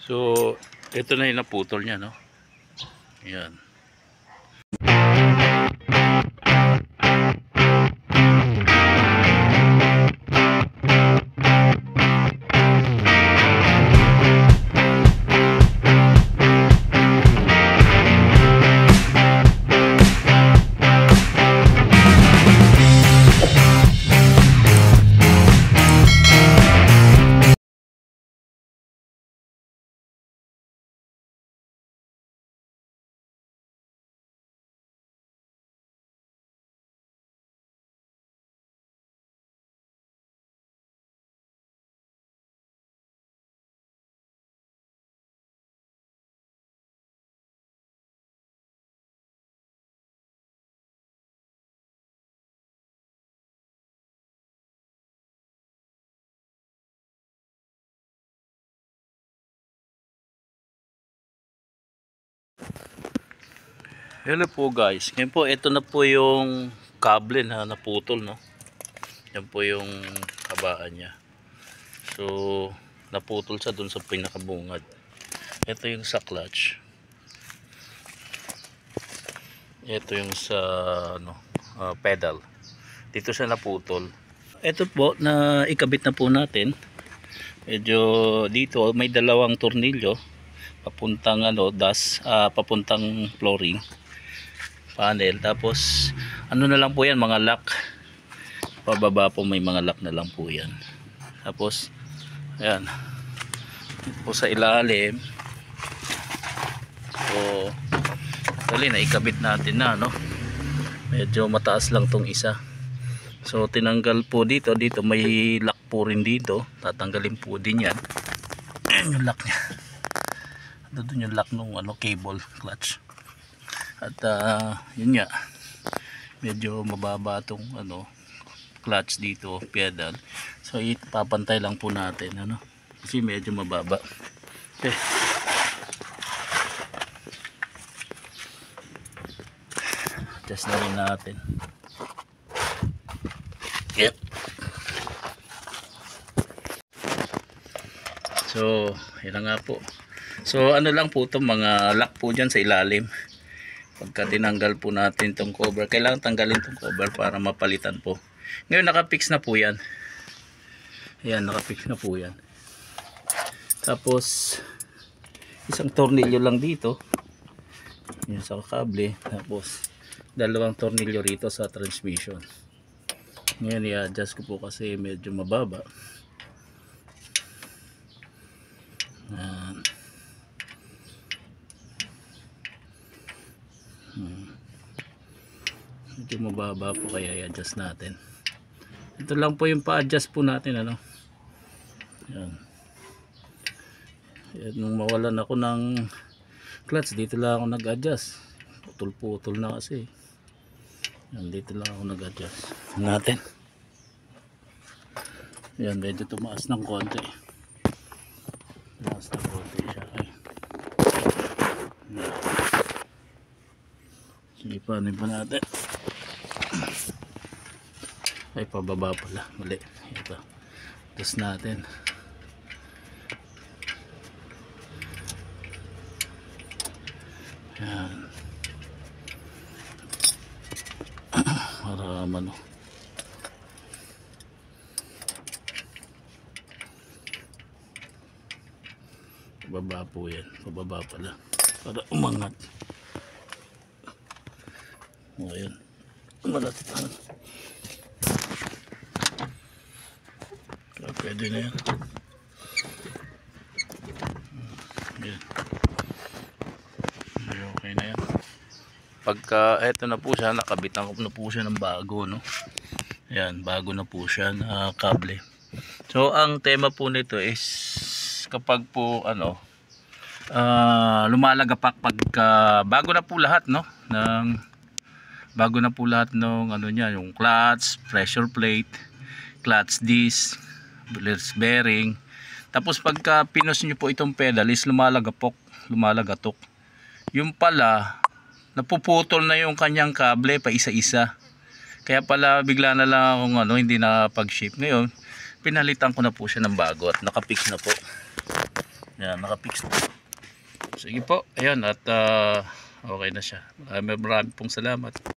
So ito na yung naputol niya, no? Ayan. Hello po guys. Ngayon po, ito na po yung kable na naputol, no? Yan po yung kabaan niya. So, naputol sa dun sa pinakabungad. Ito yung sa clutch. Ito yung sa pedal. Dito siya naputol. Ito po, na ikabit na po natin. Medyo dito, may dalawang tornilyo. Papuntang papuntang flooring panel, tapos ano na lang po yan, mga lock pababa po, may mga lock na lang po yan. Tapos ayan po sa ilalim. So dali na ikabit natin na, no? Medyo mataas lang tong isa, so tinanggal po dito may lock po rin dito, tatanggalin po din yan. Ayan yung lock nya, doon yung lock nung cable clutch. At yun nga, medyo mababa tong clutch dito, pedal. So ipapantay lang po natin, kasi medyo mababa. Okay. Adjust na rin natin. Yep. So yun nga po. So lang po itong mga lock po dyan sa ilalim. Pagka tinanggal po natin itong cover, kailangan tanggalin itong cover para mapalitan po. Ngayon nakapix na po yan. Ayan, nakapix na po yan. Tapos isang tornilyo lang dito, yan sa kable. Tapos dalawang tornilyo rito sa transmission. Ngayon i-adjust ko po kasi medyo mababa. Medyo mababa po, kaya i-adjust natin. Ito lang po yung pa-adjust po natin, yan. Yan, nung mawalan ako ng clutch, dito lang ako nag-adjust. Putol-putol na kasi. Yan, dito lang ako nag-adjust natin. Yan, medyo tumaas ng konti. Tumaas ng konti siya. Sige, paano pa natin? Ay, pababa pala, mali. Ito, test natin. Yan. Para pababa po yan, pababa pala para umangat. O yun, malatitan. Pwede na yan. Yan. Okay na yan. Pagka eto na po siya, nakabitan ko na po siya ng bago, no? Yan, bago na po siya na kable. So ang tema po nito is kapag po lumalagapak pagka bago na po lahat, no? Bago na po lahat ng niya, yung clutch, pressure plate, clutch disc, bearing. Tapos pagka pinos nyo po itong pedal is lumalagatok. Yung pala napuputol na yung kanyang kable pa isa-isa. Kaya pala bigla na lang akong hindi na pag-shape. Ngayon pinalitan ko na po siya ng bago at nakapix na po. Yan, nakapix na. Sige po, ayun, at okay na siya. Maraming pong salamat.